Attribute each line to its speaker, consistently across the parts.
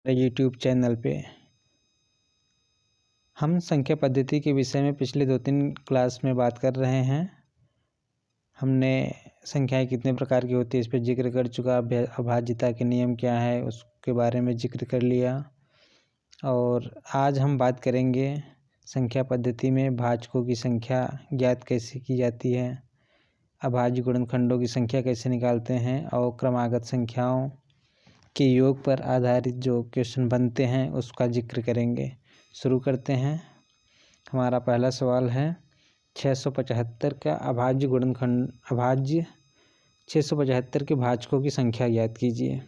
Speaker 1: YouTube channel पे हम संख्या पद्धति के विषय में पिछले 2-3 क्लास में बात कर रहे हैं। हमने संख्याएं कितने प्रकार की होती है इस पर जिक्र कर चुका। अभाज्यता के नियम क्या है उसके बारे में जिक्र कर लिया। और आज हम बात करेंगे संख्या पद्धति में भाजकों की संख्या ज्ञात कैसे की जाती है, अभाज्य गुणनखंडों की संख्या कैसे निकालते हैं और क्रमागत संख्याओं के योग पर आधारित जो क्वेश्चन बनते हैं उसका जिक्र करेंगे। शुरू करते हैं। हमारा पहला सवाल है 675 का अभाज्य 675 के भाजकों की संख्या ज्ञात कीजिए।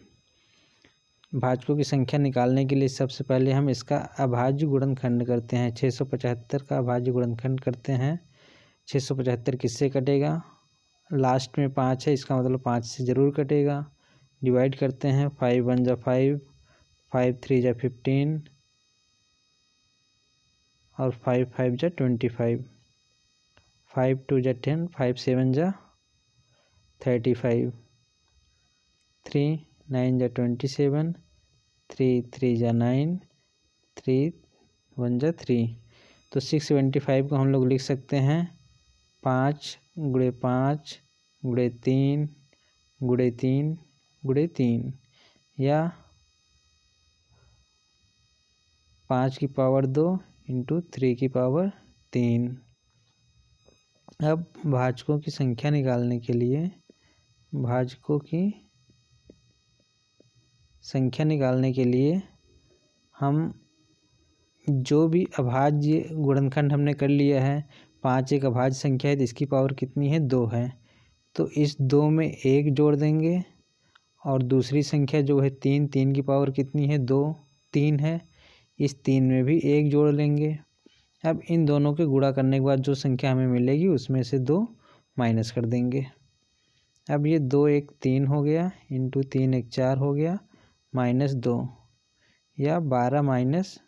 Speaker 1: भाजकों की संख्या निकालने के लिए सबसे पहले हम इसका अभाज्य गुणनखंड करते हैं। 675 का अभाज्य गुणनखंड करते हैं। 675 किससे कटेगा? लास्ट में 5 है, इसका मतलब 5 से ज़रूर कटेगा। डिवाइड करते हैं। 5 1 जा 5, 5 3 जा 15 और 5 5 जा 25, 5 2 जा 10, 5 7 जा 35, 3 9 जा 27, 3 3 जा 9, 3 1 जा 3। तो 675 को हम लोग लिख सकते हैं 5 गुणे 5 गुणे 3 गुणे 3 गुणे 3 या 5 की पावर 2 इंटू 3 की पावर 3। अब भाजकों की संख्या निकालने के लिए हम जो भी अभाज्य गुणनखंड हमने कर लिया है, 5 एक अभाज्य संख्या है तो इसकी पावर कितनी है? 2 है। तो इस 2 में 1 जोड़ देंगे और दूसरी संख्या जो है 3, 3 की पावर कितनी है? 2 3 है, इस 3 में भी 1 जोड़ लेंगे। अब इन दोनों के गुणा करने के बाद जो संख्या हमें मिलेगी उसमें से 2 माइनस कर देंगे। अब ये 2 1 3 हो गया, इंटू 3 1 4 हो गया, -2 या 12 माइनस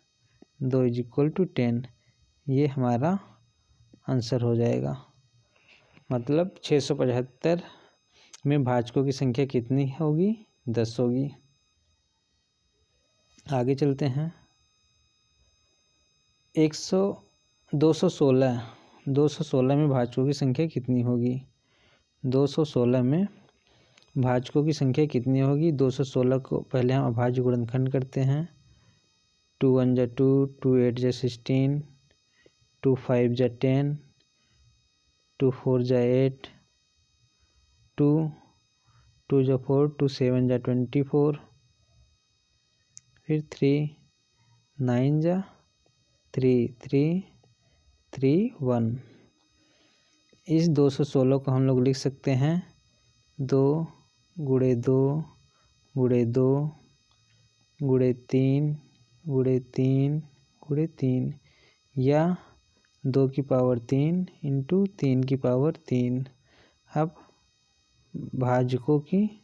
Speaker 1: 2 इज इक्वल टू 10। ये हमारा आंसर हो जाएगा। मतलब 675 में भाजकों की संख्या कितनी होगी? 10 होगी। आगे चलते हैं। 216 में भाजकों की संख्या कितनी होगी? 216 में भाजकों की संख्या कितनी होगी? 216 को पहले हम अभाज्य गुणनखंड करते हैं। 2 1 जा 2, 2 8 जा 16, 2 5 जा 10, 2 4 जा 8, 2 2 जा 4, 2 7 जा 24, फिर 3 9 जा 3 3 3 1। इस 216 को हम लोग लिख सकते हैं 2 गुणे 2 गुणे 2 गुणे 3 गुणे 3 गुणे 3 या 2 की पावर 3 इंटू 3 की पावर 3। अब भाजकों की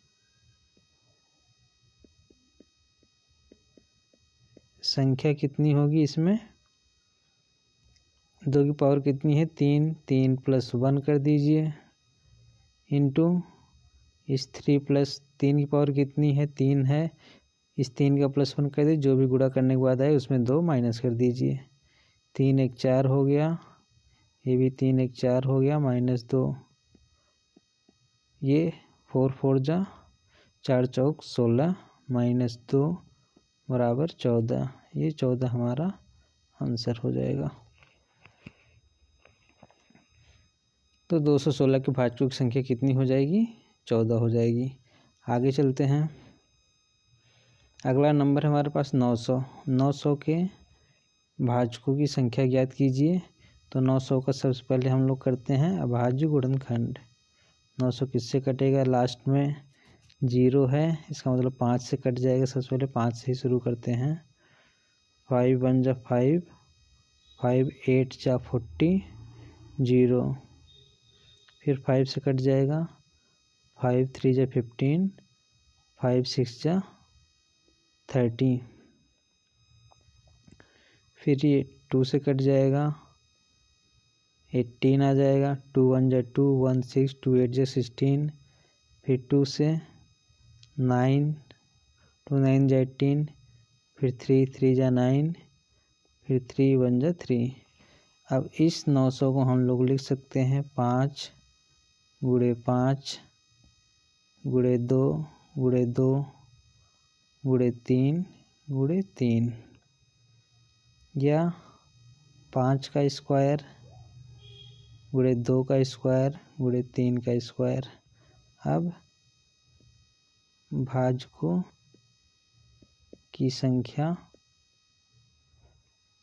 Speaker 1: संख्या कितनी होगी? इसमें 2 की पावर कितनी है? 3, 3 प्लस 1 कर दीजिए, इंटू इस 3 प्लस 3 की पावर कितनी है? 3 है, इस 3 का प्लस 1 कर दीजिए, जो भी गुणा करने के बाद आए उसमें 2 माइनस कर दीजिए। 3 1 4 हो गया, ये भी 3 1 4 हो गया, -2। ये 4 4 जा 4 चौक 16, -2 बराबर 14। ये 14 हमारा आंसर हो जाएगा। तो 216 के भाजकों की संख्या कितनी हो जाएगी? 14 हो जाएगी। आगे चलते हैं। अगला नंबर हमारे पास 900। 900 के भाजकों की संख्या ज्ञात कीजिए। तो 900 का सबसे पहले हम लोग करते हैं अभाज्य गुणनखंड। 900 किससे कटेगा? लास्ट में 0 है, इसका मतलब 5 से कट जाएगा। सबसे पहले 5 से ही शुरू करते हैं। 5 1 जा 5, 5 8 जा 40, 0, फिर 5 से कट जाएगा। 5 3 जा 15, 5 6 जा 30, फिर ये 2 से कट जाएगा, 18 आ जाएगा। 2 1 जा 2, 1 6, 2 8 जा 16, फिर 2 से 9, 2 9 जा 18, फिर 3 3 जा 9, फिर 3 1 जा 3। अब इस 900 को हम लोग लिख सकते हैं 5 गुणे 5 गुणे 2 गुणे 2 गुणे 3 गुणे 3, या 5 का स्क्वायर गुणे 2 का स्क्वायर गुणे 3 का स्क्वायर। अब भाजकों की संख्या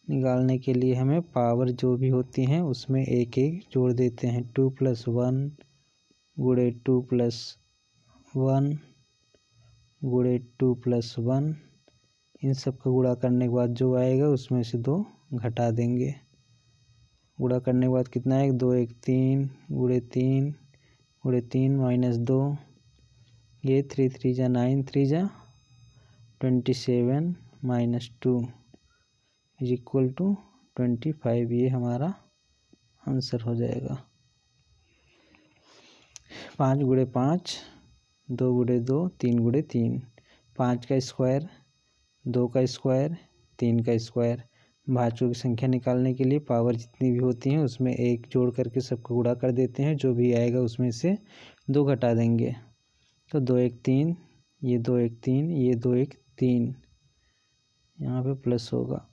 Speaker 1: निकालने के लिए हमें पावर जो भी होती हैं उसमें एक एक जोड़ देते हैं। 2 + 1 गुणे 2 + 1 गुणे 2 + 1, इन सब का गुणा करने के बाद जो आएगा उसमें से 2 घटा देंगे। गुणा करने के बाद कितना आएगा, 2 1 3 गुणे 3 गुणे 3 -2, ये 3 3 जा 9 3 जा 27 -2 = 25। ये हमारा आंसर हो जाएगा। 5 गुणे 5 2 गुणे 2 3 गुणे 3, 5 का स्क्वायर 2 का स्क्वायर 3 का स्क्वायर। भाजकों की संख्या निकालने के लिए पावर जितनी भी होती हैं उसमें एक जोड़ करके सबको गुणा कर देते हैं, जो भी आएगा उसमें से 2 घटा देंगे। तो 2 1 3, ये 2 1 3, ये 2 1 3, यहाँ पे प्लस होगा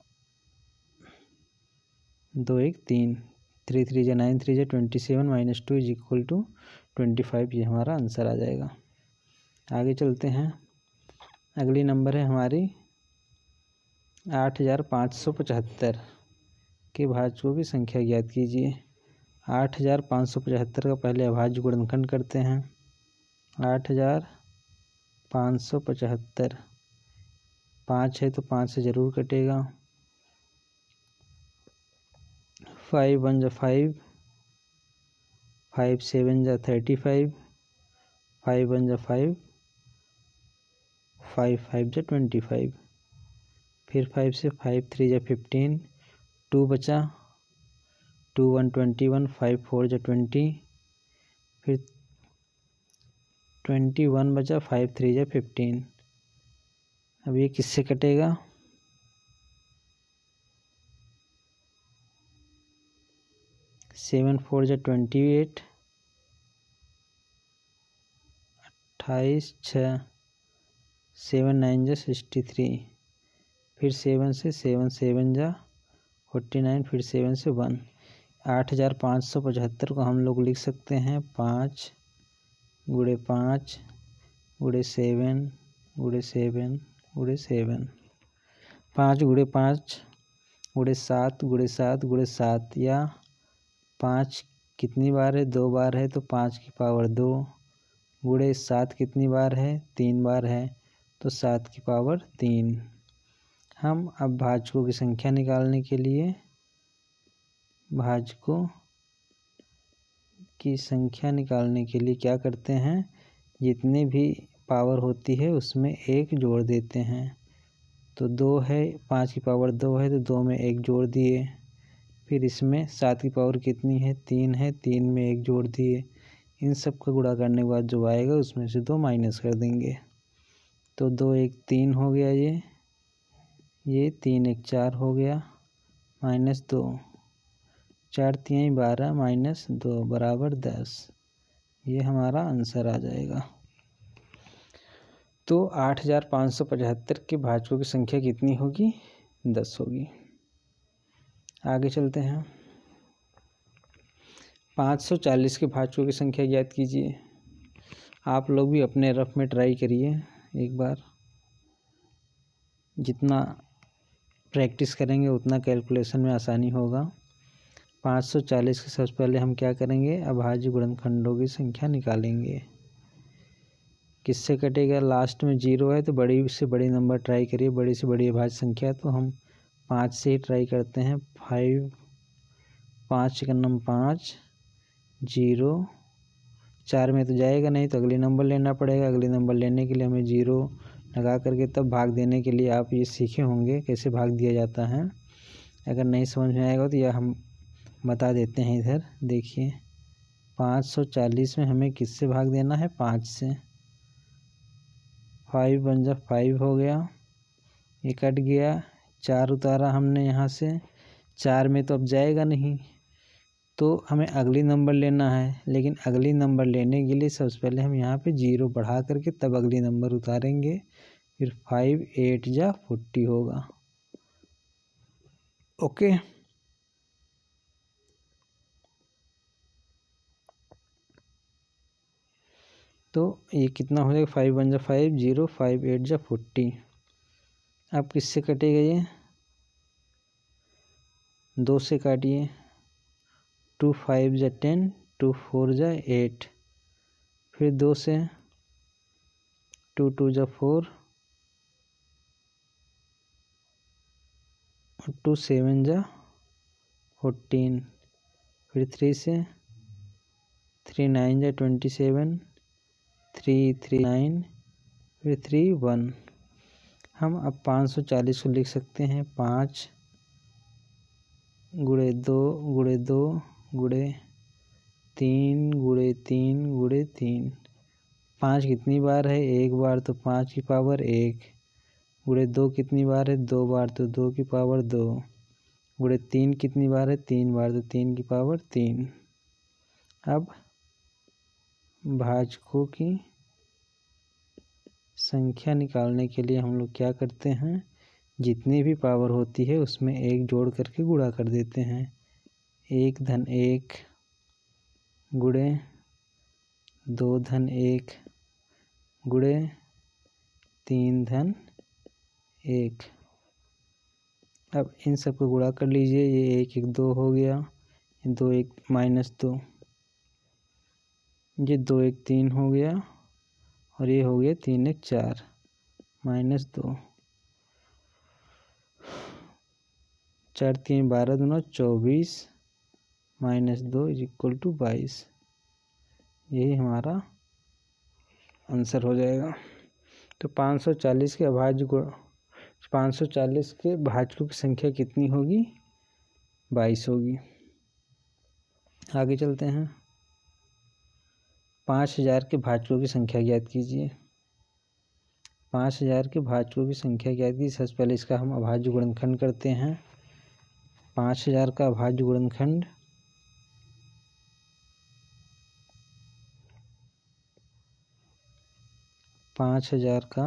Speaker 1: 2 1 3, 3 3 जा 9 3 जा 27 -2 = 25। ये हमारा आंसर आ जाएगा। आगे चलते हैं। अगली नंबर है हमारी 8575 के भाजकों की संख्या ज्ञात कीजिए। 8575 का पहले अभाज्य गुणनखंड करते हैं। 8575, 5 है तो 5 से ज़रूर कटेगा। 5 1 जा 5, 5 7 जा 35, 5 1 जा 5, 5 5 जा 25, फिर 5 से 5 3 जा 15, 2 बचा, 2 1 21, 5 4 जा 20, फिर 21 बचा, 5 3 जा 15। अब ये किससे कटेगा, 7 4 जा 28, 28 6, 7 9 जा 63, फिर 7 से 7 7 जा 49, फिर 7 से 1। 8575 को हम लोग लिख सकते हैं 5 गुणे 5 गुणे 7 गुणे 7 गुणे 7, 5 गुणे 5 गुणे 7 गुणे 7 गुणे 7, या 5 कितनी बार है, 2 बार है तो 5 की पावर 2 गुणे 7 कितनी बार है, 3 बार है तो 7 की पावर 3। हम अब भाजकों की संख्या निकालने के लिए क्या करते हैं, जितनी भी पावर होती है उसमें एक जोड़ देते हैं। तो 2 है, 5 की पावर 2 है तो 2 में एक जोड़ दिए। फिर इसमें 7 की पावर कितनी है, 3 है, 3 में एक जोड़ दिए। इन सब का गुणा करने के बाद जो आएगा उसमें से 2 माइनस कर देंगे। तो 2 1 3 हो गया, ये 3 1 4 हो गया, -2, 4 3 12 -2 बराबर 10। ये हमारा आंसर आ जाएगा। तो 8575 के भाजकों की संख्या कितनी होगी, 10 होगी। आगे चलते हैं। 540 के भाजकों की संख्या ज्ञात कीजिए। आप लोग भी अपने रफ में ट्राई करिए एक बार। जितना प्रैक्टिस करेंगे उतना कैलकुलेशन में आसानी होगा। 540 के सबसे पहले हम क्या करेंगे, अभाज्य गुणनखंडों की संख्या निकालेंगे। किससे कटेगा, लास्ट में 0 है तो बड़ी से बड़ी नंबर ट्राई करिए, बड़ी से बड़ी अभाज्य संख्या। तो हम 5 से ही ट्राई करते हैं। 5 5 का नंबर 5 0, 4 में तो जाएगा नहीं तो अगले नंबर लेना पड़ेगा। अगले नंबर लेने के लिए हमें 0 लगा करके तब भाग देने के लिए आप ये सीखे होंगे कैसे भाग दिया जाता है। अगर नहीं समझ में आएगा तो यह हम बता देते हैं। इधर देखिए 540 में हमें किससे भाग देना है, 5 से। 5 1 जा 5 हो गया, ये कट गया, 4 उतारा हमने यहाँ से, 4 में तो अब जाएगा नहीं, तो हमें अगली नंबर लेना है। लेकिन अगली नंबर लेने के लिए सबसे पहले हम यहाँ पे 0 बढ़ा करके तब अगली नंबर उतारेंगे। फिर 5 8 जा 40 होगा। ओके, तो ये कितना हो जाएगा, 5 1 जा 5 0, 5 8 जा 40। अब किससे कटेगा ये, 2 से काटिए, 2 5 जा 10, 2 4 जा 8, फिर 2 से, 2 2 जा 4, 2 7 जा 14, फिर 3 से, 3 9 जा 27, 3 3 9, फिर 3 1। हम अब 540 को लिख सकते हैं, 5 गुणे 2 गुणे 2 गुणे 3 गुणे 3 गुणे 3। 5 कितनी बार है, एक बार, तो 5 की पावर 1। गुणे 2 कितनी बार है, 2 बार, तो 2 की पावर 2। गुणे 3 कितनी बार है, 3 बार, तो 3 की पावर 3। अब भाजकों की संख्या निकालने के लिए हम लोग क्या करते हैं, जितनी भी पावर होती है उसमें 1 जोड़ करके गुणा कर देते हैं। 1 धन 1 गुणे 2 धन 1 गुणे 3 धन 1। अब इन सबको गुणा कर लीजिए, ये 1 1 2 हो गया, 2 1 -2, ये 2 1 3 हो गया, और ये हो गया 3 1 4 -2, 4 3 12 दूना 24 -2 = 22। यही हमारा आंसर हो जाएगा। तो 540 के अभाज्य 540 के भाजकों की संख्या कितनी होगी, 22 होगी। आगे चलते हैं। 5000 के भाजकों की संख्या ज्ञात कीजिए। 5000 के भाजकों की संख्या ज्ञात कीजिए। सबसे पहले इसका हम अभाज्य गुणनखंड करते हैं। 5000 का अभाज्य गुणनखंड 5000 का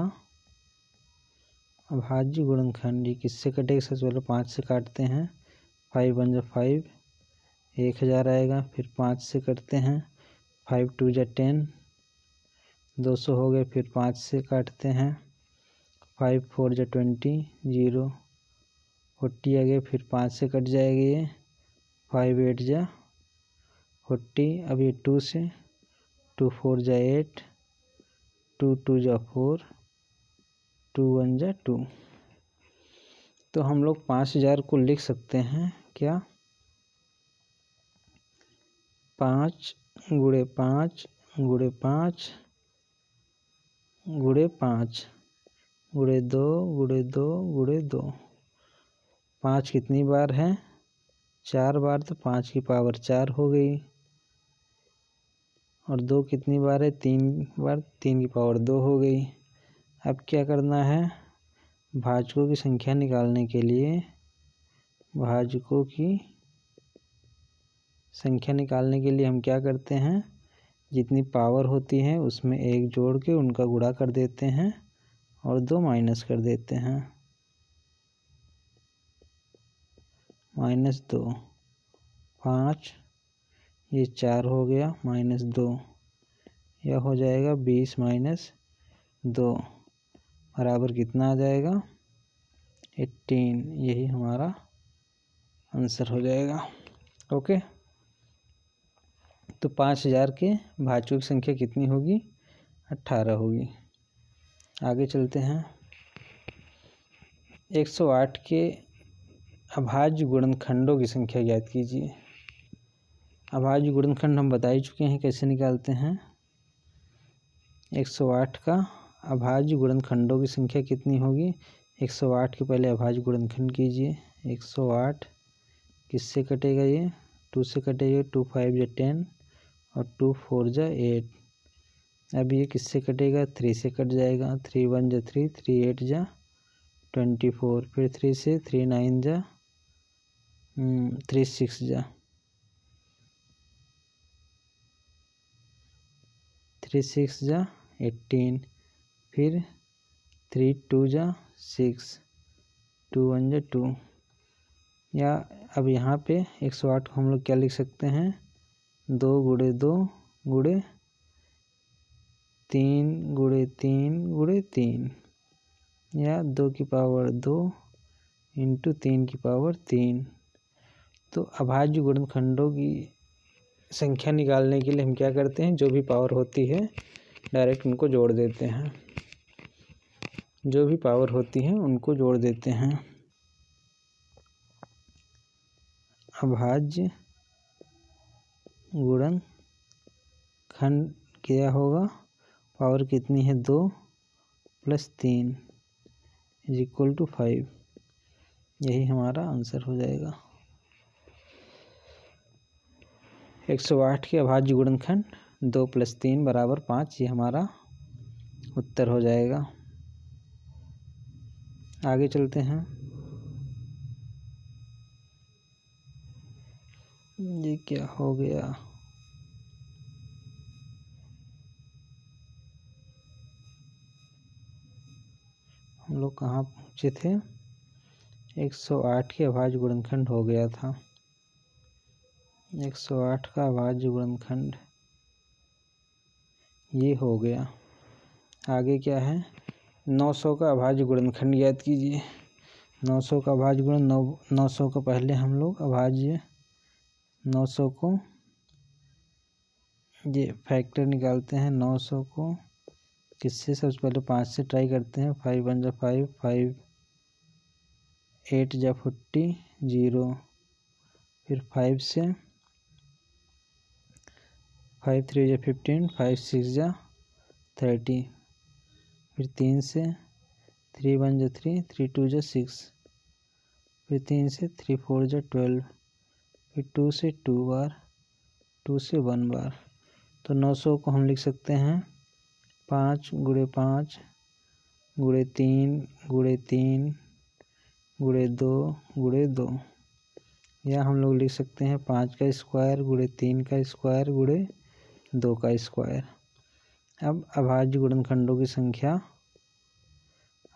Speaker 1: अभाज्य गुणनखंड ये किससे कटेगा, सबसे पहले 5 से काटते हैं, 5 1 जा 5, 1000 आएगा। फिर 5 से करते हैं, 5 2 जा 10, 200 हो गए। फिर 5 से काटते हैं, 5 4 जा 20, 0, 40 आ गए। फिर 5 से कट जाएगा ये, 5 8 जा 40। अब ये 2 से, 2 4 जा 8, 2 2 जा 4, 2 1 जा 2। तो हम लोग 5000 को लिख सकते हैं क्या, 5 गुणे 5 गुणे 5 गुणे 5 गुणे 2 गुणे 2 गुणे 2। 5 कितनी बार है, 4 बार, तो 5 की पावर 4 हो गई। और 2 कितनी बार है, 3 बार, 3 की पावर 2 हो गई। अब क्या करना है, भाजकों की संख्या निकालने के लिए भाजकों की संख्या निकालने के लिए हम क्या करते हैं, जितनी पावर होती है उसमें 1 जोड़ के उनका गुणा कर देते हैं और 2 माइनस कर देते हैं। -2, 5, ये 4 हो गया, -2, यह हो जाएगा 20 - 2 बराबर कितना आ जाएगा, 18। यही हमारा आंसर हो जाएगा। ओके, तो 5000 के भाजकों की संख्या कितनी होगी, 18 होगी। आगे चलते हैं। 108 के अभाज्य गुणनखंडों की संख्या ज्ञात कीजिए। अभाज्य गुणनखंड हम बता ही चुके हैं कैसे निकालते हैं। 108 का अभाज्य गुणनखंडों की संख्या कितनी होगी, 108 के पहले अभाज्य गुणनखंड कीजिए। 108 किससे कटेगा, ये 2 से कटेगा, 2 5 जा 10 और 2 4 जा 8। अब ये किससे कटेगा, 3 से कट जाएगा, 3 1 जा 3, 3 8 जा 24, फिर 3 से 3 9 जा 3 6 जा 3 6 जा 18, फिर 3 2 जा 6, 2 1 जा 2। या अब यहाँ पे 108 को हम लोग क्या लिख सकते हैं, 2 गुणे 2 गुणे 3 गुणे 3 गुणे 3, या 2 की पावर 2 इंटू 3 की पावर 3। तो अभाज्य गुणनखंडों की संख्या निकालने के लिए हम क्या करते हैं, जो भी पावर होती है डायरेक्ट उनको जोड़ देते हैं, जो भी पावर होती है उनको जोड़ देते हैं। अभाज्य गुणनखंड क्या होगा, पावर कितनी है 2 + 3 = 5। यही हमारा आंसर हो जाएगा। 108 के अभाज्य गुणनखंड 2 + 3 = 5, ये हमारा उत्तर हो जाएगा। आगे चलते हैं। ये क्या हो गया, हम लोग कहाँ पहुँचे थे, 108 के अभाज्य गुणनखंड हो गया था। 108 का अभाज्य गुणनखंड ये हो गया। आगे क्या है, 900 का अभाज्य गुणनखंड ज्ञात कीजिए। 900 का अभाज्य गुणन 900 को पहले हम लोग अभाज्य 900 को ये फैक्टर निकालते हैं। 900 को किससे, सबसे पहले 5 से ट्राई करते हैं। 5 1 जा 5, 5 8 जा 40 0, फिर 5 से 5 3 जा 15, 5 6 जा 30, फिर 3 से 3 1 जा 3, 3 2 जा 6, फिर 3 से 3 4 जा 12, फिर 2 से 2 बार, 2 से 1 बार। तो 900 को हम लिख सकते हैं 5 गुणे 5 गुणे 3 गुणे 3 गुणे 2 गुणे 2, या हम लोग लिख सकते हैं 5 का स्क्वायर गुणे 3 का स्क्वायर गुणे 2 का स्क्वायर। अब अभाज्य गुणनखंडों की संख्या,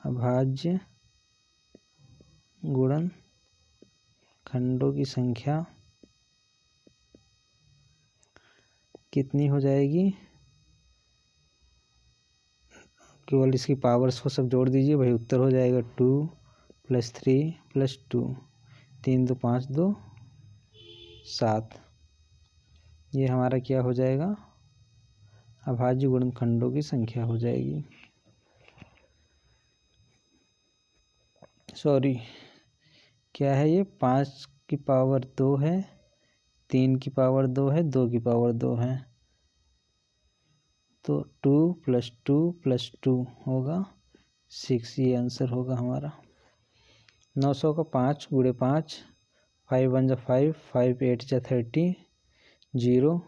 Speaker 1: अभाज्य गुणनखंडों की संख्या कितनी हो जाएगी, केवल इसकी पावर्स को सब जोड़ दीजिए, वही उत्तर हो जाएगा। 2 + 3 + 2, 3 2 5 2 7, ये हमारा क्या हो जाएगा, अभाज्य गुणनखंडों की संख्या हो जाएगी। सॉरी, क्या है ये, 5 की पावर 2 है, 3 की पावर 2 है, 2 की पावर 2 है, तो 2 + 2 + 2 होगा 6, ये आंसर होगा हमारा। 900 का 5 गुणे 5, 5 1 जा 5, 5 8 जा 30 0,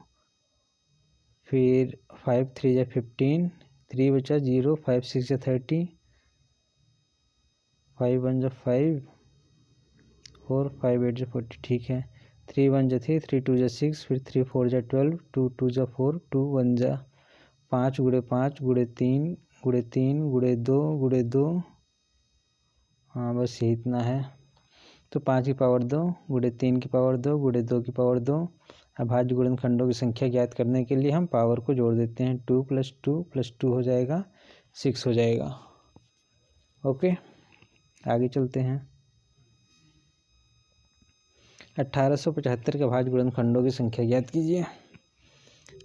Speaker 1: फिर 5 3 जा 15, 3 बचा 0, 5 6 जा 30, 5 1 जा 5 और 5 8 जा 40, ठीक है। 3 1 जा 3, 3 2 जा 6, फिर 3 4 जा 12, 2 2 जा 4, 2 1 जा 5 गुणे 5 गुणे 3 गुणे 3 गुणे 2 गुणे 2, हाँ बस यही इतना है। तो 5 की पावर 2 गुणे 3 की पावर 2 गुणे 2 की पावर 2। अभाज्य गुणनखंडों की संख्या ज्ञात करने के लिए हम पावर को जोड़ देते हैं। 2 + 2 + 2 हो जाएगा 6 हो जाएगा। ओके, आगे चलते हैं। 1875 के अभाज्य गुणनखंडों की संख्या ज्ञात कीजिए।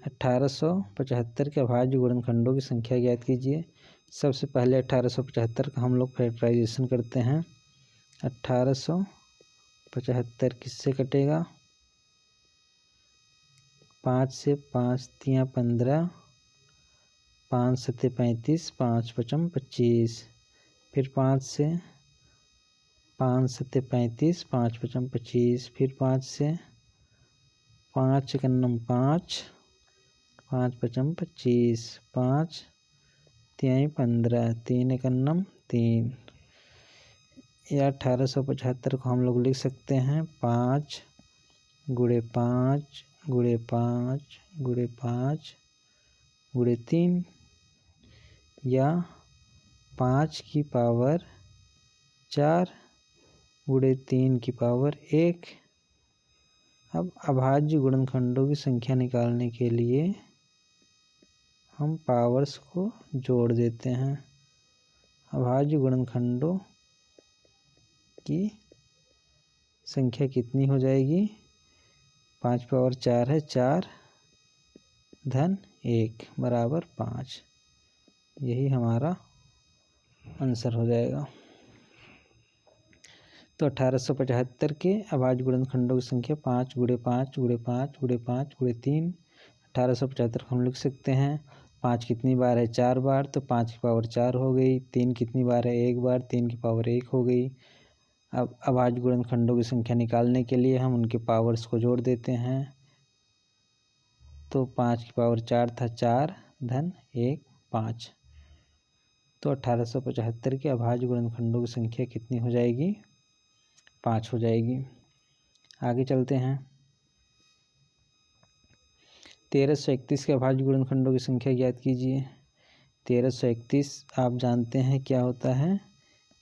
Speaker 1: 1875 के अभाज्य गुणनखंडों की संख्या ज्ञात कीजिए। सबसे पहले 1875 का हम लोग फैक्टराइजेशन करते हैं। 1875 किससे कटेगा, 5 से 5 तियाँ 15, 5 सत्ते 35, 5 पचम 25, फिर 5 से 5 सत्ते 35, 5 पचम 25, फिर 5 से 5 एकन्नम 5, 5 पचम 25, 5 तिहाई 15, 3 एकन्नम 3, या 1875 को हम लोग लिख सकते हैं 5 गुणे 5 गुणे 5 गुणे 5 गुणे 3 या 5 की पावर 4 गुणे 3 की पावर 1। अब अभाज्य गुणनखंडों की संख्या निकालने के लिए हम पावर्स को जोड़ देते हैं। अभाज्य गुणनखंडों की संख्या कितनी हो जाएगी? 5 पावर 4 है, 4 धन 1 बराबर 5। यही हमारा आंसर हो जाएगा। तो 1875 के अभाज्य गुणनखंडों की संख्या 5 गुणे 5 गुणे 5 गुणे 5 गुणे 3। 1875 को हम लिख सकते हैं 5 कितनी बार है? 4 बार, तो 5 की पावर 4 हो गई। 3 कितनी बार है? 1 बार, 3 की पावर 1 हो गई। अब अभाज्य गुणनखंडों की संख्या निकालने के लिए हम उनके पावर्स को जोड़ देते हैं। तो 5 की पावर 4 था, 4 धन 1 5। तो 1875 के अभाज्य गुणनखंडों की संख्या कितनी हो जाएगी? 5 हो जाएगी। आगे चलते हैं। 1331 के अभाज्य गुणनखंडों की संख्या ज्ञात कीजिए। 1331 आप जानते हैं क्या होता है?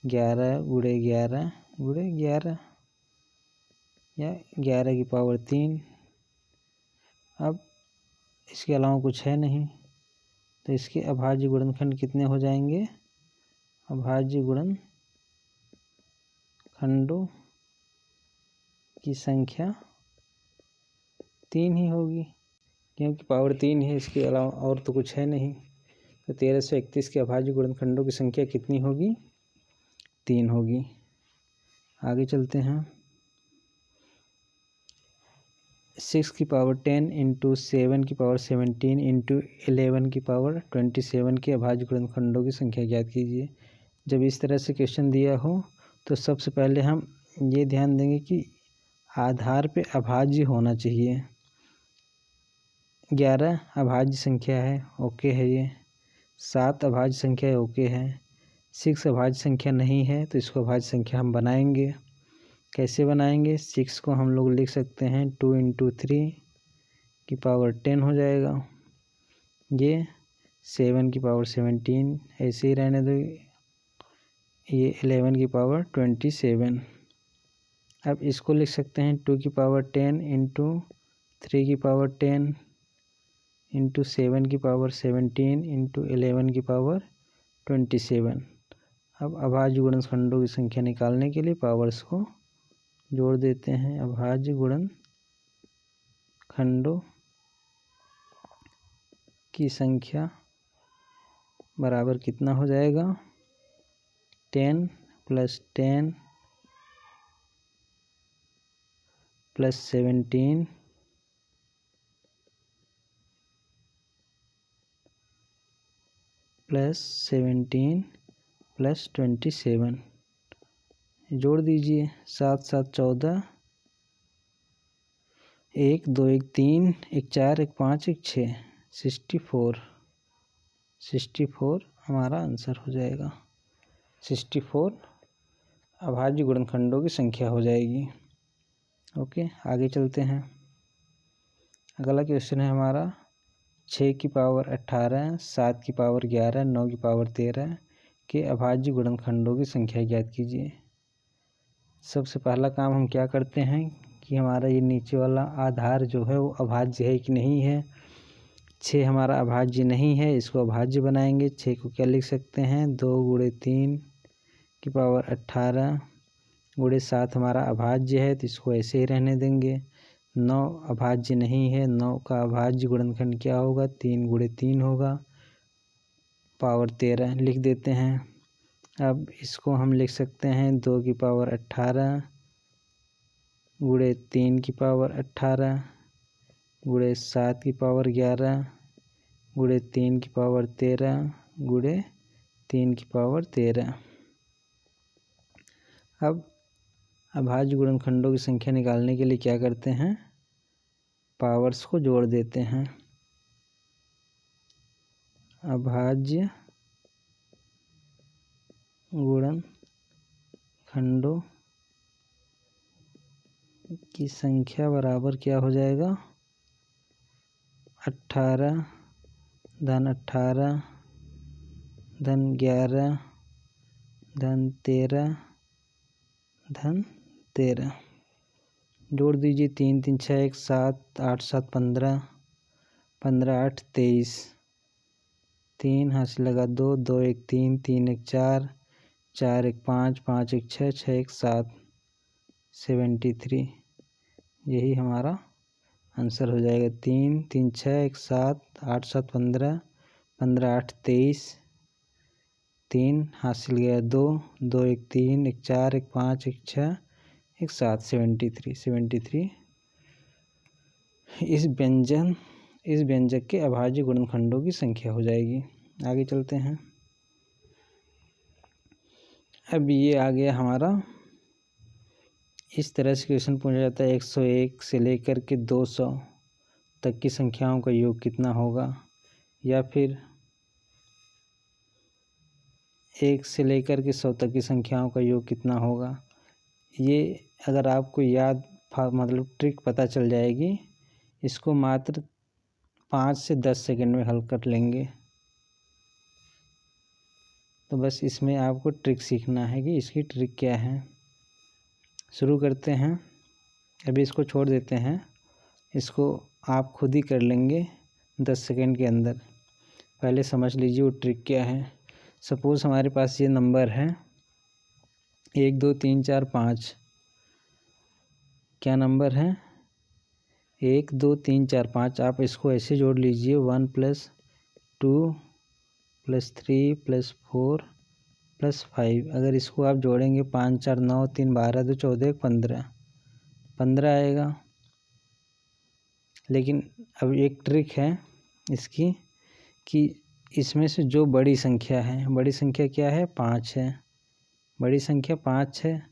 Speaker 1: 11 गुणे 11 गुणे 11 या 11 की पावर 3। अब इसके अलावा कुछ है नहीं, तो इसके अभाज्य गुणनखंड कितने हो जाएंगे? अभाज्य गुणनखंडों की संख्या 3 ही होगी, क्योंकि पावर 3 है, इसके अलावा और तो कुछ है नहीं। तो 1331 के अभाज्य गुणनखंडों की संख्या कितनी होगी? 3 होगी। आगे चलते हैं। 6 की पावर 10 इंटू 7 की पावर 17 इंटू 11 की पावर 27 के अभाज्य गुणनखंडों की संख्या ज्ञात कीजिए। जब इस तरह से क्वेश्चन दिया हो तो सबसे पहले हम ये ध्यान देंगे कि आधार पे अभाज्य होना चाहिए। 11 अभाज्य संख्या है, ओके है ये। 7 अभाज्य संख्या है, ओके है। 6 अभाज्य संख्या नहीं है, तो इसको अभाज्य संख्या हम बनाएंगे। कैसे बनाएंगे? 6 को हम लोग लिख सकते हैं 2 इंटू 3 की पावर 10 हो जाएगा। ये 7 की पावर 17 ऐसे ही रहने दो। ये 11 की पावर 27। अब इसको लिख सकते हैं 2 की पावर 10 इंटू 3 की पावर 10 इंटू 7 की पावर 17 इंटू 11 की पावर 27। अब अभाज्य गुणनखंडों की संख्या निकालने के लिए पावर्स को जोड़ देते हैं। अभाज्य गुणनखंडों की संख्या बराबर कितना हो जाएगा? 10 प्लस 10 प्लस 17 प्लस 17 प्लस 27। जोड़ दीजिए। 7 7 14, 1 2 1 3, 1 4 1 5 1 6, 64 हमारा आंसर हो जाएगा। 64 अभाज्य गुणनखंडों की संख्या हो जाएगी। ओके, आगे चलते हैं। अगला क्वेश्चन है हमारा 6 की पावर 18, 7 की पावर 11, 9 की पावर 13 के अभाज्य गुणनखंडों की संख्या ज्ञात कीजिए। सबसे पहला काम हम क्या करते हैं कि हमारा ये नीचे वाला आधार जो है वो अभाज्य है कि नहीं है। 6 हमारा अभाज्य नहीं है, इसको अभाज्य बनाएंगे। 6 को क्या लिख सकते हैं? 2 गुणे 3 की पावर 18 गुणे 7 हमारा अभाज्य है, तो इसको ऐसे ही रहने देंगे। 9 अभाज्य नहीं है, 9 का अभाज्य गुणनखंड क्या होगा? 3 गुणे 3 होगा, पावर 13 लिख देते हैं। अब इसको हम लिख सकते हैं 2 की पावर 18 गुणे 3 की पावर 18 गुणे 7 की पावर 11 गुणे 3 की पावर 13 गुणे 3 की पावर 13। अब अभाज्य गुणनखंडों की संख्या निकालने के लिए क्या करते हैं? पावर्स को जोड़ देते हैं। अभाज्य खंडों की संख्या बराबर क्या हो जाएगा, 18 धन 18 धन 11 धन 13 धन 13। जोड़ दीजिए, 3 3 6 1 7 8 7 15 15 8 23, 3 हाथ से लगा 2 2 1 3 3 1 4 4 1 5 5 1 6 6 1 7 73। यही हमारा आंसर हो जाएगा। 3 3 6 1 7 8 7 15 15 8 23, 3 हाथ से गया 2 2 1 3 1 4 1 5 1 6 1 7 73। इस व्यंजक के अभाज्य गुणनखंडों की संख्या हो जाएगी। आगे चलते हैं। अब ये आ गया हमारा, इस तरह से क्वेश्चन पूछा जाता है 101 से लेकर के 200 तक की संख्याओं का योग कितना होगा, या फिर 1 से लेकर के 100 तक की संख्याओं का योग कितना होगा। ये अगर आपको मतलब ट्रिक पता चल जाएगी, इसको मात्र 5 से 10 सेकंड में हल कर लेंगे। तो बस इसमें आपको ट्रिक सीखना है कि इसकी ट्रिक क्या है। शुरू करते हैं। अभी इसको छोड़ देते हैं, इसको आप खुद ही कर लेंगे 10 सेकंड के अंदर। पहले समझ लीजिए वो ट्रिक क्या है। सपोज़ हमारे पास ये नंबर है 1 2 3 4 5। क्या नंबर है, 1 2 3 4 5। आप इसको ऐसे जोड़ लीजिए, 1 + 2 + 3 + 4 + 5। अगर इसको आप जोड़ेंगे 5 4 9 3 12 2 14 15 15 आएगा। लेकिन अब एक ट्रिक है इसकी कि इसमें से जो बड़ी संख्या है, बड़ी संख्या क्या है, 5 है। बड़ी संख्या 5 है,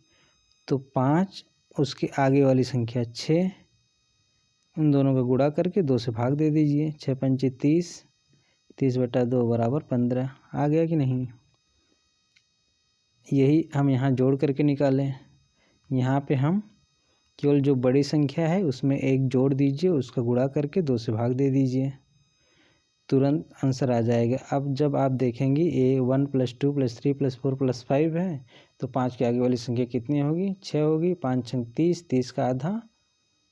Speaker 1: तो 5 उसके आगे वाली संख्या 6, उन दोनों का गुणा करके 2 से भाग दे दीजिए। 6 पंचे 30, 30/2 = 15। आ गया कि नहीं। यही हम यहाँ जोड़ करके निकालें। यहाँ पे हम केवल जो बड़ी संख्या है उसमें 1 जोड़ दीजिए, उसका गुणा करके 2 से भाग दे दीजिए, तुरंत आंसर आ जाएगा। अब जब आप देखेंगे 1 + 2 + 3 + 4 + 5 है, तो 5 के आगे वाली संख्या कितनी होगी, 6 होगी। 5 × 30, 30 का आधा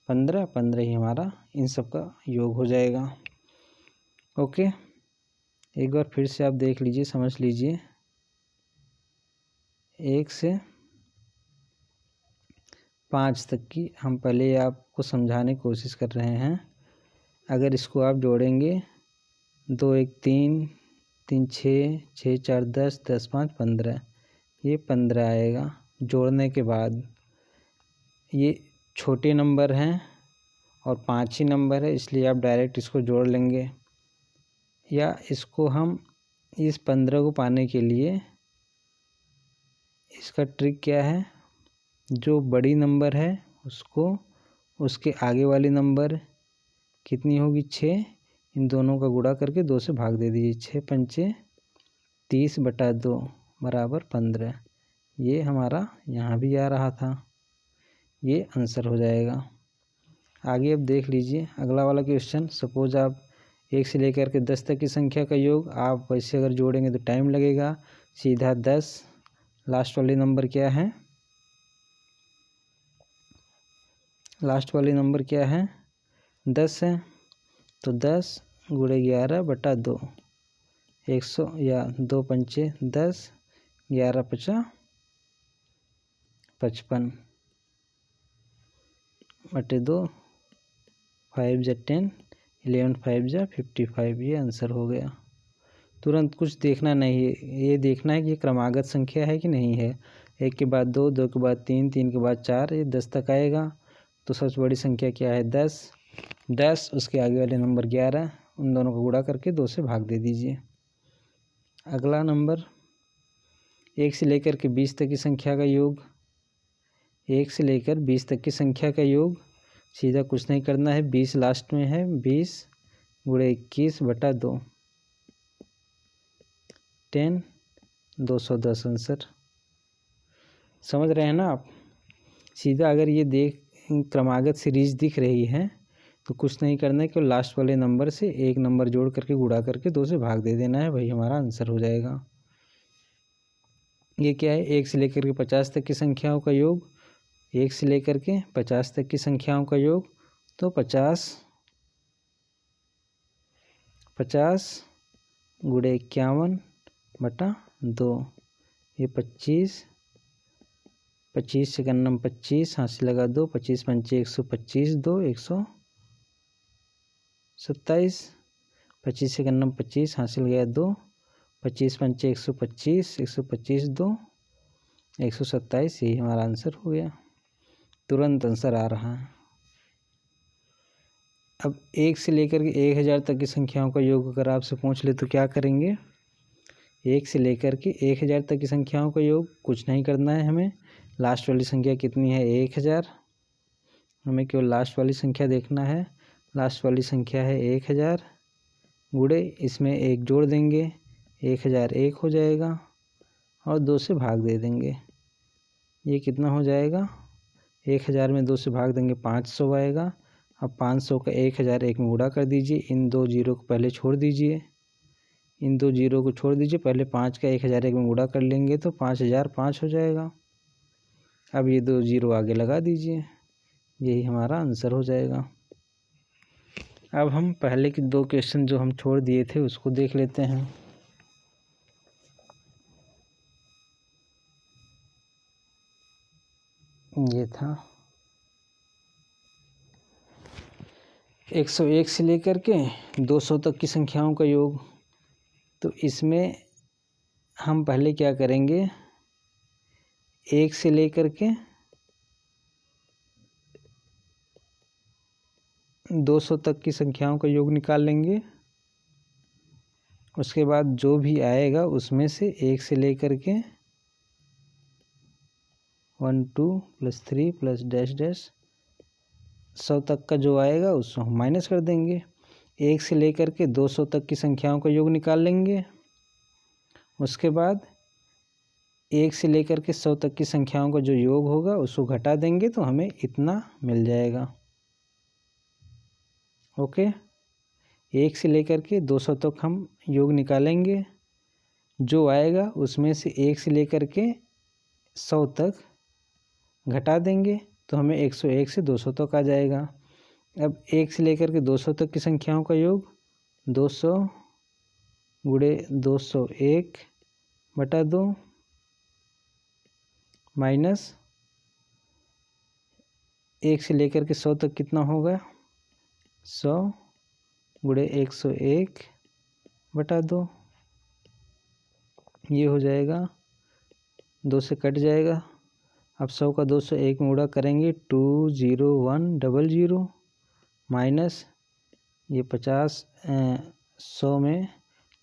Speaker 1: 15, 15 ही हमारा इन सब का योग हो जाएगा। ओके, एक बार फिर से आप देख लीजिए, समझ लीजिए। 1 से 5 तक की हम पहले आपको समझाने की कोशिश कर रहे हैं। अगर इसको आप जोड़ेंगे, 2 1 3 3 6 6 4 10 10 5 15, ये 15 आएगा। जोड़ने के बाद ये छोटे नंबर हैं और 5 ही नंबर है, इसलिए आप डायरेक्ट इसको जोड़ लेंगे। या इसको हम इस 15 को पाने के लिए, इसका ट्रिक क्या है, जो बड़ी नंबर है उसको उसके आगे वाली नंबर कितनी होगी, 6, इन दोनों का गुणा करके 2 से भाग दे दीजिए। 6 पंचे 30/2 = 15। ये हमारा यहाँ भी आ रहा था, ये आंसर हो जाएगा। आगे अब देख लीजिए अगला वाला क्वेश्चन। सपोज़ आप 1 से लेकर के 10 तक की संख्या का योग आप वैसे अगर जोड़ेंगे तो टाइम लगेगा। सीधा 10, लास्ट वाली नंबर क्या है, लास्ट वाली नंबर क्या है, 10 है। तो 10 × 11/2, 100 या 2 पंचे 10, 11 × 5 55/2, 5 × 10, 11 5 × 55। ये आंसर हो गया। तुरंत कुछ देखना नहीं है, ये देखना है कि ये क्रमागत संख्या है कि नहीं है। 1 के बाद 2, 2 के बाद 3, 3 के बाद 4, ये 10 तक आएगा। तो सबसे बड़ी संख्या क्या है, 10। 10 उसके आगे वाले नंबर 11, उन दोनों को गुणा करके 2 से भाग दे दीजिए। अगला नंबर 1 से लेकर के 20 तक की संख्या का योग। 1 से लेकर 20 तक की संख्या का योग सीधा कुछ नहीं करना है, 20 लास्ट में है। 20 × 21/2, 10, 210 आंसर। समझ रहे हैं ना आप। सीधा अगर ये क्रमागत सीरीज दिख रही है तो कुछ नहीं करना है, केवल लास्ट वाले नंबर से एक नंबर जोड़ करके गुणा करके 2 से भाग दे देना है, वही हमारा आंसर हो जाएगा। ये क्या है, 1 से लेकर के 50 तक की संख्याओं का योग, 1 से लेकर के 50 तक की संख्याओं का योग। तो 50 गुणे 51/2, ये 25 से गन्ना 25, हाथ से लगा 2, 25 पंचे 125, 2 127, 25 से गन्ना 25, हाथ से लगाया 2, 25 पंचे 125, 125 2 127, यही हमारा आंसर हो गया। तुरंत आंसर आ रहा है। अब 1 से लेकर के 1000 तक की संख्याओं का योग अगर आपसे पूछ ले तो क्या करेंगे। 1 से लेकर के 1000 तक की संख्याओं का योग कुछ नहीं करना है हमें। लास्ट वाली संख्या कितनी है, 1000, हमें केवल लास्ट वाली संख्या देखना है। लास्ट वाली संख्या है 1000, गुणे इसमें 1 जोड़ देंगे, 1001 हो जाएगा और 2 से भाग दे देंगे। ये कितना हो जाएगा, 1000 में 2 से भाग देंगे 500 आएगा। अब 500 का 1001 में गुणा कर दीजिए, इन 2 जीरो को पहले छोड़ दीजिए, इन 2 जीरो को छोड़ दीजिए, पहले 5 का 1001 में गुणा कर लेंगे तो 5005 हो जाएगा। अब ये 2 जीरो आगे लगा दीजिए, यही हमारा आंसर हो जाएगा। अब हम पहले के 2 क्वेश्चन जो हम छोड़ दिए थे उसको देख लेते हैं। ये था 101 से लेकर के 200 तक की संख्याओं का योग। तो इसमें हम पहले क्या करेंगे, 1 से लेकर के 200 तक की संख्याओं का योग निकाल लेंगे। उसके बाद जो भी आएगा उसमें से 1 से लेकर के 1 2 + 3 + डैश डैश 100 तक का जो आएगा उसको हम माइनस कर देंगे। 1 से लेकर के 200 तक की संख्याओं का योग निकाल लेंगे। उसके बाद 1 से लेकर के 100 तक की संख्याओं का जो योग होगा उसको घटा देंगे तो हमें इतना मिल जाएगा। ओके, 1 से लेकर के 200 तक हम योग निकालेंगे, जो आएगा उसमें से 1 से लेकर के 100 तक घटा देंगे तो हमें 101 से 200 तक आ जाएगा। अब 1 से लेकर के 200 तक की संख्याओं का योग 200 गुणे 201/2 माइनस 1 से लेकर के 100 तक कितना होगा, 100 गुणे 101/2, ये हो जाएगा, 2 से कट जाएगा। अब 100 का 201 में गुणा करेंगे 20100 माइनस ये 50, 100 में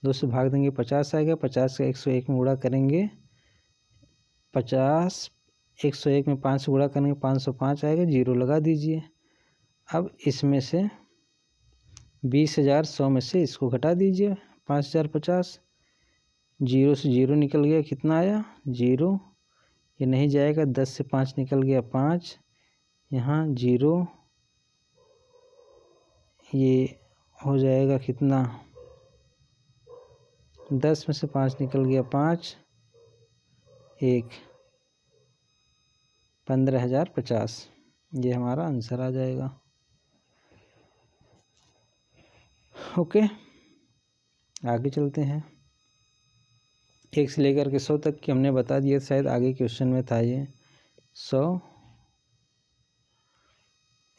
Speaker 1: 2 से भाग देंगे 50 आएगा। 50 का 101 में गुणा करेंगे 50, 101 में 5 से गुणा करेंगे 505 आएगा, जीरो लगा दीजिए। अब इसमें से 20,000 100 में से इसको घटा दीजिए 5050, जीरो से जीरो निकल गया, कितना आया, जीरो, ये नहीं जाएगा, 10 से 5 निकल गया 5, यहाँ जीरो, ये हो जाएगा कितना, 10 में से 5 निकल गया 5, 1, 15,050, ये हमारा आंसर आ जाएगा। ओके, आगे चलते हैं। 1 से लेकर के 100 तक की हमने बता दिया, शायद आगे क्वेश्चन में था ये 100,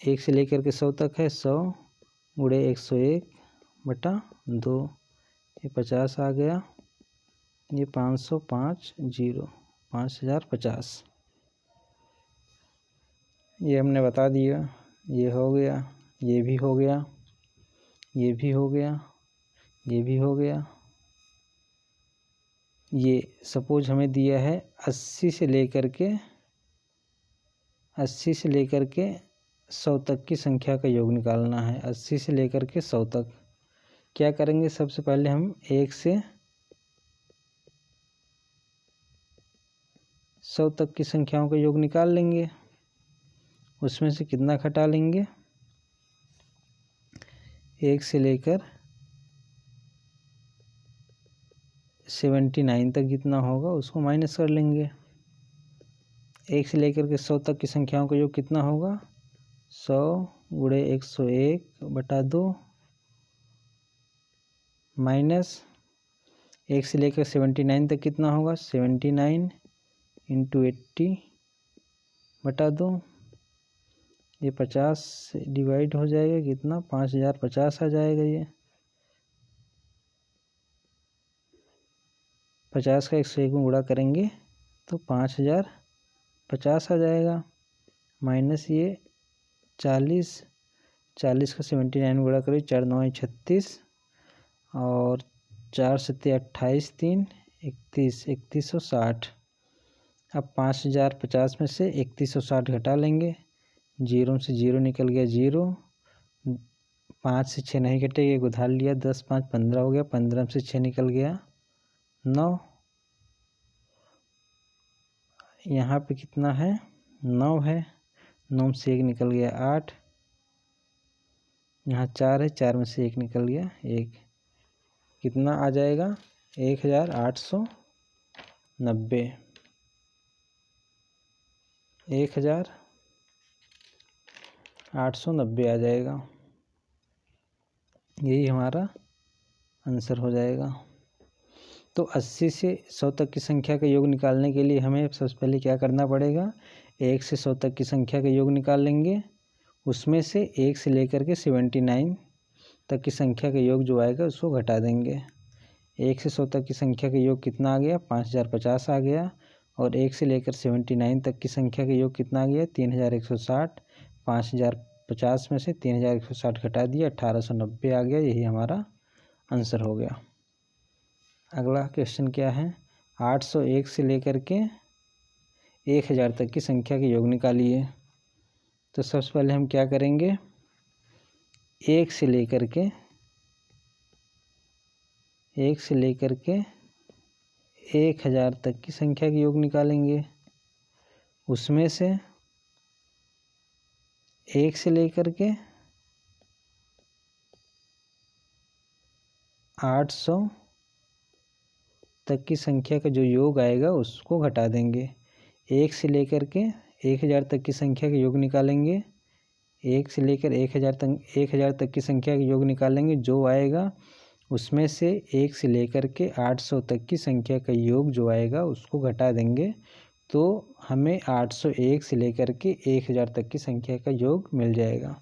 Speaker 1: 1 से लेकर के 100 तक है 100 गुणे 101/2, ये 50 आ गया, ये 505 0, 5050, ये हमने बता दिया। ये हो गया, ये भी हो गया, ये भी हो गया, ये भी हो गया। ये सपोज हमें दिया है 80 से लेकर के 100 तक की संख्या का योग निकालना है। 80 से लेकर के 100 तक क्या करेंगे, सबसे पहले हम 1 से 100 तक की संख्याओं का योग निकाल लेंगे। उसमें से कितना घटा लेंगे, 1 से लेकर 79 तक जितना होगा उसको माइनस कर लेंगे। 1 से लेकर के 100 तक की संख्याओं का योग कितना होगा, 100 गुणे 101/2 माइनस 1 से लेकर 79 तक कितना होगा, 79 × 80/2। ये 50 से डिवाइड हो जाएगा, कितना 5050 आ जाएगा। ये 50 का 101 में गुणा करेंगे तो 5050 आ जाएगा। माइनस ये 40 का 79 में गुणा करें, 4 9 36 और 4 7 28 3 31 3160। अब 5050 में से 3160 घटा लेंगे। जीरो से जीरो निकल गया, 0। 5 से 6 नहीं घटेगा, एक उधार लिया, 10 5 15 हो गया, 15 से 6 निकल गया 9। यहाँ पे कितना है, 9 है। 9 से 1 निकल गया 8। यहाँ 4 है, 4 में से 1 निकल गया 1। कितना आ जाएगा, 1890। 1890 आ जाएगा। यही हमारा आंसर हो जाएगा। तो 80 से 100 तक की संख्या का योग निकालने के लिए हमें सबसे पहले क्या करना पड़ेगा, 1 से 100 तक की संख्या का योग निकाल लेंगे। उसमें से 1 से लेकर के 79 तक की संख्या का योग जो आएगा उसको घटा देंगे। 1 से 100 तक की संख्या का योग कितना आ गया, 5050 आ गया। और 1 से लेकर 79 तक की संख्या का योग कितना आ गया, 3160। 5050 में से 3160 घटा दिया, 1890 आ गया। यही हमारा आंसर हो गया। अगला क्वेश्चन क्या है, 801 से लेकर के 1000 तक की संख्या के योग निकालिए। तो सबसे पहले हम क्या करेंगे, 1 से लेकर के 1000 तक की संख्या के योग निकालेंगे। उसमें से 1 से लेकर के 800 तक की संख्या का जो योग आएगा उसको घटा देंगे। 1 से लेकर के 1000 तक की संख्या के योग निकालेंगे। 1 से लेकर 1000 तक की संख्या के योग निकालेंगे। जो आएगा उसमें से 1 से लेकर के 800 तक की संख्या का योग जो आएगा उसको घटा देंगे। तो हमें 801 से लेकर के 1000 तक की संख्या का योग मिल जाएगा।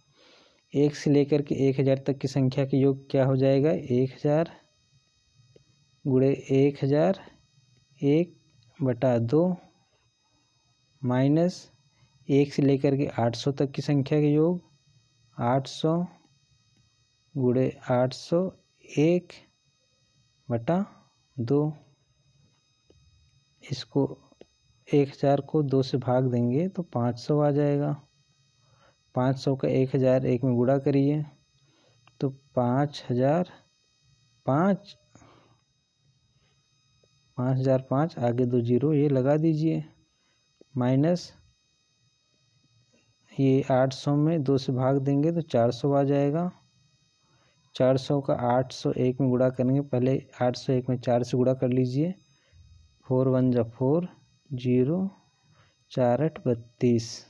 Speaker 1: 1 से लेकर के 1000 तक की संख्या का योग क्या हो जाएगा, 1000 गुणे 1000 1/2 माइनस 1 से लेकर के 800 तक की संख्या का योग 800 गुणे 800 1/2। इसको 1000 को 2 से भाग देंगे तो 500 आ जाएगा। 500 का 1000 1 में गुणा करिए तो 5005 आगे 2 जीरो ये लगा दीजिए। माइनस ये 800 में 2 से भाग देंगे तो 400 आ जाएगा। 400 का 801 में गुणा करेंगे, पहले 801 में 4 से गुणा कर लीजिए। 4 1 जा 4 0 4 8 32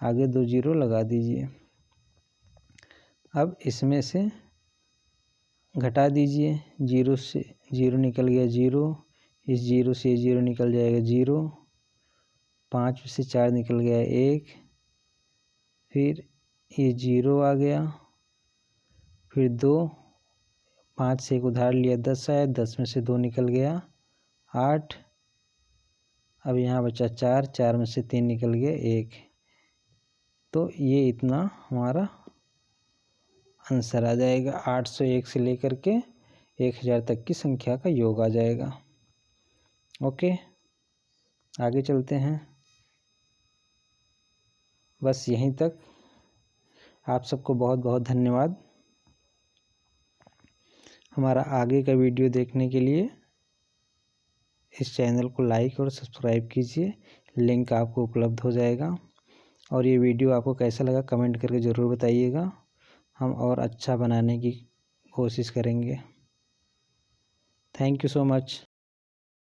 Speaker 1: आगे 2 जीरो लगा दीजिए। अब इसमें से घटा दीजिए, 0 से 0 निकल गया 0, इस 0 से ये 0 निकल जाएगा 0, 5 से 4 निकल गया 1, फिर ये 0 आ गया, फिर 2, 5 से 1 उधार लिया 10 आया, 10 में से 2 निकल गया 8। अब यहाँ बचा 4, 4 में से 3 निकल गया 1। तो ये इतना हमारा आंसर आ जाएगा। 801 से लेकर के 1000 तक की संख्या का योग आ जाएगा। ओके, आगे चलते हैं। बस यहीं तक। आप सबको बहुत बहुत धन्यवाद। हमारा आगे का वीडियो देखने के लिए इस चैनल को लाइक और सब्सक्राइब कीजिए। लिंक आपको उपलब्ध हो जाएगा। और ये वीडियो आपको कैसा लगा कमेंट करके ज़रूर बताइएगा, हम और अच्छा बनाने की कोशिश करेंगे। Thank you so much.